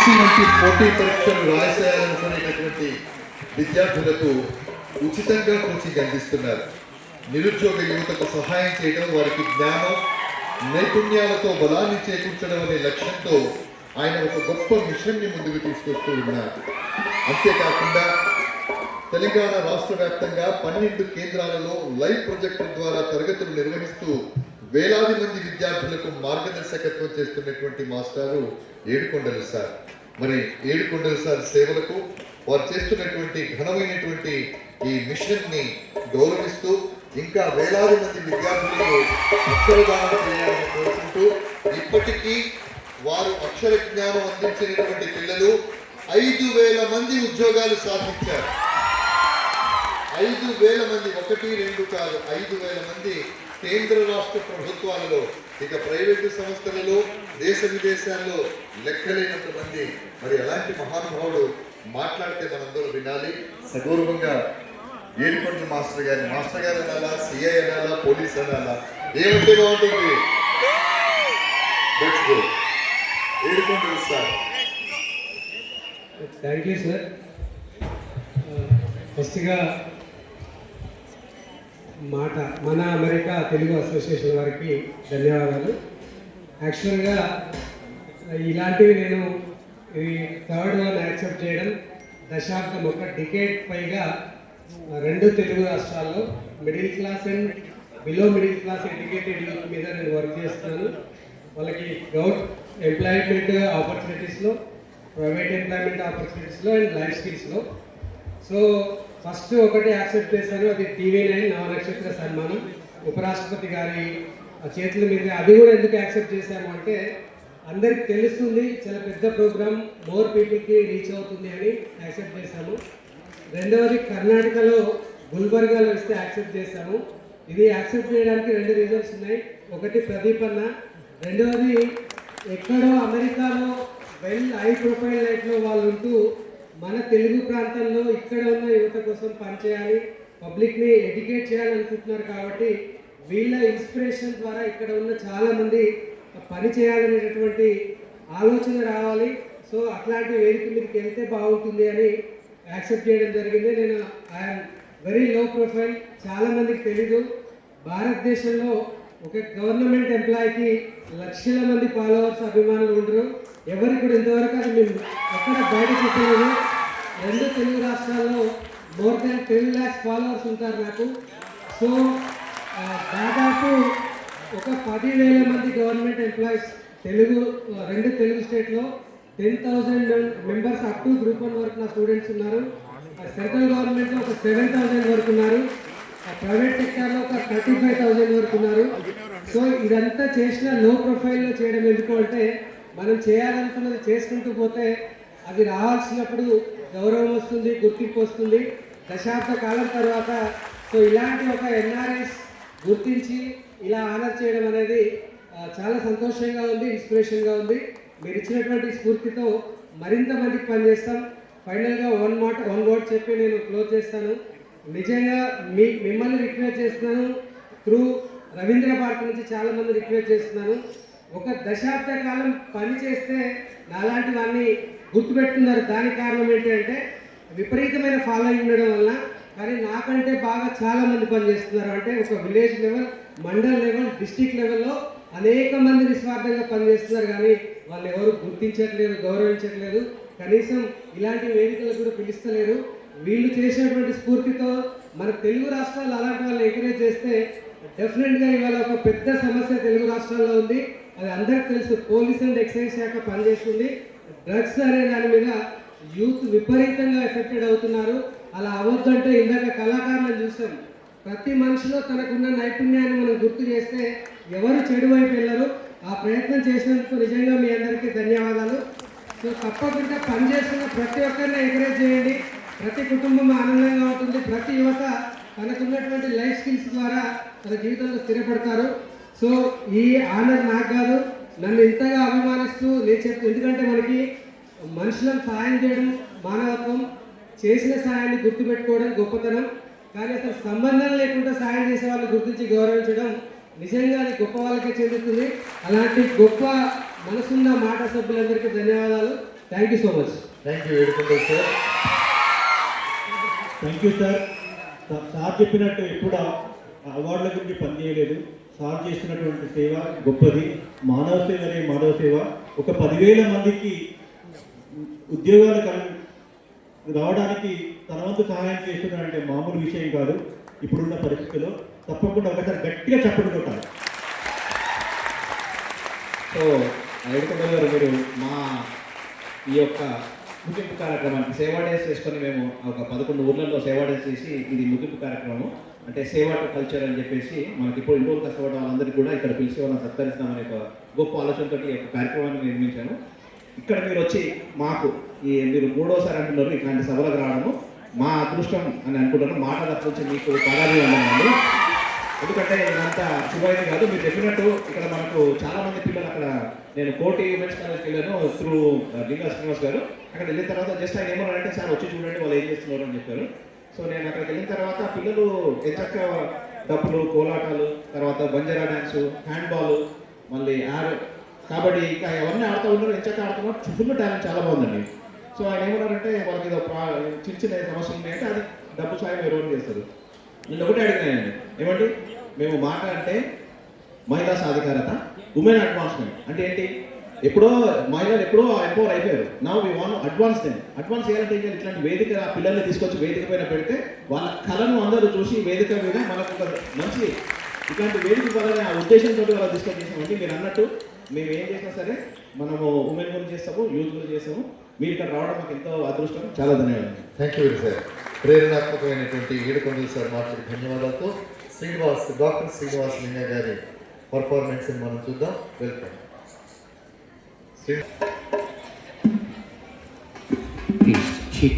SSC వంటి పోటీ పరీక్షలు రాసేయాలనుకునేటటువంటి విద్యార్థులకు ఉచితంగా కోచింగ్ అందిస్తున్నారు. నిరుద్యోగ యువతకు సహాయం చేయడం, వారికి జ్ఞానం నైపుణ్యాలతో బలాన్ని చేకూర్చడం అనే లక్ష్యంతో ఆయన ఒక గొప్ప మిషన్ని ముందుకు తీసుకొస్తూ ఉన్నారు. అంతేకాకుండా తెలంగాణ రాష్ట్ర వ్యాప్తంగా 12 కేంద్రాలలో లైవ్ ప్రొజెక్టర్ ద్వారా తరగతులు నిర్వహిస్తూ వేలాది మంది విద్యార్థులకు మార్గదర్శకత్వం చేస్తున్నటువంటి మాస్టారు ఏడుకొండలు సార్. మరి ఏడుకొండలు సార్ సేవలకు, వారు చేస్తున్నటువంటి ఘనమైనటువంటి ఈ మిషన్ని గౌరవిస్తూ ఇంకా వేలాది మంది విద్యార్థులకు అక్షరదానం చేయాలని కోరుకుంటూ, ఇప్పటికీ వారు అక్షర జ్ఞానం అందించినటువంటి పిల్లలు 5,000 మంది ఉద్యోగాలు సాధించారు. 5,000 మంది, 1, 2 కాదు, 5,000 మంది కేంద్ర రాష్ట్ర ప్రభుత్వాలలో, ఇక ప్రైవేటు సంస్థలలో, దేశ విదేశాల్లో లెక్కలేనంత మంది. మరి అలాంటి మహానుభావుడు మాట్లాడితే మనందరూ వినాలి. సగౌరవంగా ఏడుకొండల మాస్టర్ గారు అనాలా, సిఐ అనాలా, పోలీస్ అనాలా, ఏమంటే బాగుంటుంది? ఏడుకొండలు సార్. Thank you sir. ఫస్ట్గా మన అమెరికా తెలుగు అసోసియేషన్ వారికి ధన్యవాదాలు. యాక్చువల్గా ఇలాంటివి నేను ఇది థర్డ్ వన్ యాక్సెప్ట్ చేయడం, దశాబ్దం, ఒక డికేడ్ పైగా 2 తెలుగు రాష్ట్రాల్లో middle class and below middle class educated youth మీద నేను వర్క్ చేస్తున్నాను. వాళ్ళకి ఎంప్లాయ్మెంట్ ఆపర్చునిటీస్లో, ప్రైవేట్ ఎంప్లాయ్మెంట్ ఆపర్చునిటీస్లో అండ్ లైఫ్ స్కిల్స్లో. సో ఫస్ట్ ఒకటి యాక్సెప్ట్ చేశాను, అది TV9 నవనక్షత్ర సన్మానం ఉపరాష్ట్రపతి గారి చేతుల మీద. అది కూడా ఎందుకు యాక్సెప్ట్ చేశాము అంటే, అందరికి తెలుస్తుంది, చాలా పెద్ద ప్రోగ్రామ్, మోర్ పీపుల్కి రీచ్ అవుతుంది అని యాక్సెప్ట్ చేశాము. రెండవది కర్ణాటకలో గుల్బర్గాలో ఇస్తే యాక్సెప్ట్ చేశాము. ఇది యాక్సెప్ట్ చేయడానికి 2 రీజన్స్ ఉన్నాయి. ఒకటి ప్రదీప్ అన్న, రెండవది ఎక్కడో అమెరికాలో హై ప్రొఫైల్ లైఫ్లో వాళ్ళు ఉంటూ మన తెలుగు ప్రాంతంలో ఇక్కడ ఉన్న యువత కోసం పనిచేయాలి, పబ్లిక్ని ఎడ్యుకేట్ చేయాలనుకుంటున్నారు. కాబట్టి వీళ్ళ ఇన్స్పిరేషన్ ద్వారా ఇక్కడ ఉన్న చాలామంది పని చేయాలనేటటువంటి ఆలోచన రావాలి. సో అట్లాంటి వేదిక మీదకి వెళ్తే బాగుంటుంది అని యాక్సెప్ట్ చేయడం జరిగింది. నేను ఐఎమ్ వెరీ లో ప్రొఫైల్, చాలామందికి తెలీదు. భారతదేశంలో ఒక గవర్నమెంట్ ఎంప్లాయీకి లక్షల మంది ఫాలోవర్స్, అభిమానులు ఉండరు. ఎవరికి కూడా ఇంతవరకు అది మేము ఎక్కడ బయట చెప్పలేదు. 2 తెలుగు రాష్ట్రాల్లో మోర్ దాన్ 10 lakhs ఫాలోవర్స్ ఉంటారు నాకు. సో దాదాపు ఒక 10,000 మంది గవర్నమెంట్ ఎంప్లాయీస్ తెలుగు 2 తెలుగు స్టేట్లో 10,000 మెంబర్స్ అప్ టు గ్రూప్ 1 వరకు నా స్టూడెంట్స్ ఉన్నారు. సెంట్రల్ గవర్నమెంట్లో ఒక 7,000 వరకు ఉన్నారు. ప్రైవేట్ సెక్టార్లో ఒక 35,000 వరకు ఉన్నారు. సో ఇదంతా చేసిన లో ప్రొఫైల్లో చేయడం ఎందుకు అంటే, మనం చేయాలనుకున్నది చేసుకుంటూ పోతే అది రావాల్సినప్పుడు గౌరవం వస్తుంది, గుర్తింపు వస్తుంది. దశాబ్ద కాలం తర్వాత సో ఇలాంటి ఒక ఎన్ఆర్ఐస్ గుర్తించి ఇలా ఆనర్ చేయడం అనేది చాలా సంతోషంగా ఉంది, ఇన్స్పిరేషన్గా ఉంది. మీరు ఇచ్చినటువంటి స్ఫూర్తితో మరింత మందికి పనిచేస్తాం. ఫైనల్గా వన్ వర్డ్ చెప్పి నేను క్లోజ్ చేస్తాను. నిజంగా మిమ్మల్ని రిక్వెస్ట్ చేస్తున్నాను, త్రూ రవీంద్ర భారతి నుంచి చాలామంది రిక్వెస్ట్ చేస్తున్నాను. ఒక దశాబ్ద కాలం పని చేస్తే నాలాంటి వాడిని గుర్తుపెట్టుకున్నారు. దానికి కారణం ఏంటంటే విపరీతమైన ఫాలోయింగ్ ఉండడం వల్ల. కానీ నాకంటే బాగా చాలామంది పనిచేస్తున్నారు. అంటే ఒక village level, mandal level, district లెవెల్లో అనేక మంది నిస్వార్థంగా పనిచేస్తున్నారు. కానీ వాళ్ళు ఎవరు గుర్తించట్లేదు, గౌరవించట్లేదు, కనీసం ఇలాంటి వేదికలకు కూడా పిలుస్తలేరు. వీళ్ళు చేసినటువంటి స్ఫూర్తితో మన తెలుగు రాష్ట్రాలు అలాంటి వాళ్ళు ఎంకరేజ్ చేస్తే డెఫినెట్గా ఇవాళ ఒక పెద్ద సమస్య తెలుగు రాష్ట్రాల్లో ఉంది. అది అందరికీ తెలుసు. పోలీస్ అండ్ ఎక్సైజ్ శాఖ పనిచేస్తుంది. డ్రగ్స్ అనే దాని మీద యూత్ విపరీతంగా ఎఫెక్టెడ్ అవుతున్నారు. అలా అవ్వద్దంటే ఇందాక కళాకారులను చూసాం. ప్రతి మనిషిలో తనకున్న నైపుణ్యాన్ని మనం గుర్తు చేస్తే ఎవరు చెడు వైపు వెళ్ళరు. ఆ ప్రయత్నం చేసినందుకు నిజంగా మీ అందరికీ ధన్యవాదాలు. సో తప్పకుండా పనిచేస్తున్న ప్రతి ఒక్కరిని ఎంకరేజ్ చేయండి. ప్రతి కుటుంబం ఆనందంగా ఉంటుంది. ప్రతి యువత తనకున్నటువంటి లైఫ్ స్కిల్స్ ద్వారా తన జీవితంలో స్థిరపడతారు. సో ఈ ఆనర్ నాకు కాదు, నన్ను ఇంతగా అభిమానిస్తూ నేను చెప్తాను. ఎందుకంటే మనకి మనుషులను సహాయం చేయడం మానవత్వం, చేసిన సహాయాన్ని గుర్తుపెట్టుకోవడం గొప్పతనం. కానీ అసలు సంబంధం లేకుండా సహాయం చేసే వాళ్ళని గుర్తించి గౌరవించడం నిజంగా అది గొప్ప వాళ్ళకే చెందుతుంది. అలాంటి గొప్ప మనసున్న మాట సభ్యులందరికీ ధన్యవాదాలు. Thank you so much. Thank you Yedukondalu sir. Thank you sir. Sir చెప్పినట్టు ఎప్పుడు అవార్డుల గురించి పనిచేయలేదు. సార్ చేస్తున్నటువంటి సేవ గొప్పది. మానవ సేవ అనే మానవ సేవ. ఒక 10,000 మందికి ఉద్యోగాలు రావడానికి తన వంతు సహాయం చేస్తున్నారంటే మామూలు విషయం కాదు. ఇప్పుడున్న పరిస్థితుల్లో తప్పకుండా ఒకసారి గట్టిగా చప్పట్లు కొట్టాలి. సో ఏడుకొండ గారు, మీరు మా ఈ యొక్క ముగింపు కార్యక్రమానికి సేవా డేస్ చేసుకొని మేము ఒక 11 ఊర్లలో సేవా డేస్ చేసి ఇది ముగింపు కార్యక్రమం అంటే సేవా టు కల్చర్ అని చెప్పేసి మనకి ఇప్పుడు ఇంట్లో కష్టపడడం వాళ్ళందరికీ కూడా ఇక్కడ పిలిచి వాళ్ళని సత్కరిస్తామనే ఒక గొప్ప ఆలోచనతో ఈ యొక్క కార్యక్రమాన్ని నిర్మించాను. ఇక్కడ మీరు వచ్చి మాకు మీరు 3వసారి అంటున్నారు ఇట్లాంటి సభలకు రావడము మా అదృష్టం అని అనుకుంటున్నాను. మాట తప్పించి మీకు పరాజీ ఉండాలండి. ఎందుకంటే ఇదంతా శుభమైంది కాదు. మీరు చెప్పినట్టు ఇక్కడ మనకు చాలా మంది పిల్లలు అక్కడ నేను కోటి ఉమెన్స్ కాలేజ్కి వెళ్ళాను త్రూ లింగా శ్రీనివాస్ గారు. అక్కడ వెళ్ళిన తర్వాత జస్ట్ ఆయన ఏమన్నారంటే సార్ వచ్చి చూడండి వాళ్ళు ఏం చేస్తున్నారు అని చెప్పారు. సో నేను అక్కడికి వెళ్ళిన తర్వాత పిల్లలు ఎంచక్క డప్పులు, కోలాటాలు, తర్వాత బంజారా డ్యాన్సు, హ్యాండ్బాల్, మళ్ళీ కబడ్డీ ఇంకా అవన్నీ ఆడుతూ ఉన్నారు. ఎంచక్క ఆడుతున్నారు. ఫుల్ టాలెంట్ చాలా బాగుందండి. సో ఆయన ఏమన్నారంటే వాళ్ళకి ఏదో చిన్న చిన్న సమస్యలు ఉన్నాయంటే అది డబ్బు సాయం ఎవరు చేస్తారు. నేను ఒకటే అడిగినానండి, ఏమండి మేము మాట అంటే మహిళా సాధికారత, ఉమెన్ అడ్వాన్స్మెంట్ అంటే ఏంటి? మహిళలు ఎప్పుడో ఎంపవర్ అయిపోయారు. నా we want advance them. Advance చేయాలంటే ఇట్లాంటి వేదిక పిల్లల్ని తీసుకొచ్చి వేదిక పైన పెడితే వాళ్ళ కళను అందరూ చూసి వేదిక మీద మనకు ఒక మంచి ఇట్లాంటి వేదిక వల్ల ఆ ఉద్దేశంతో వాళ్ళ తీసుకొని చేసామంటే మీరు అన్నట్టు మేము ఏం చేసినా సరే మనము ఉమెన్ గురించి చేస్తాము, యూత్ గురించి చేస్తాము. మీరు ఇక్కడ రావడం మాకు ఎంతో అదృష్టం. చాలా ధన్యవాదాలు. Thank you sir. ప్రేరణాత్మకమైనటువంటి ఏడుకొండలు సార్ మాటలకు ధన్యవాదాలతో డాక్టర్ శ్రీనివాస్ లింగ గారి పర్ఫార్మెన్స్ మనం చూద్దాం. వెల్కమ్. Please, Chief.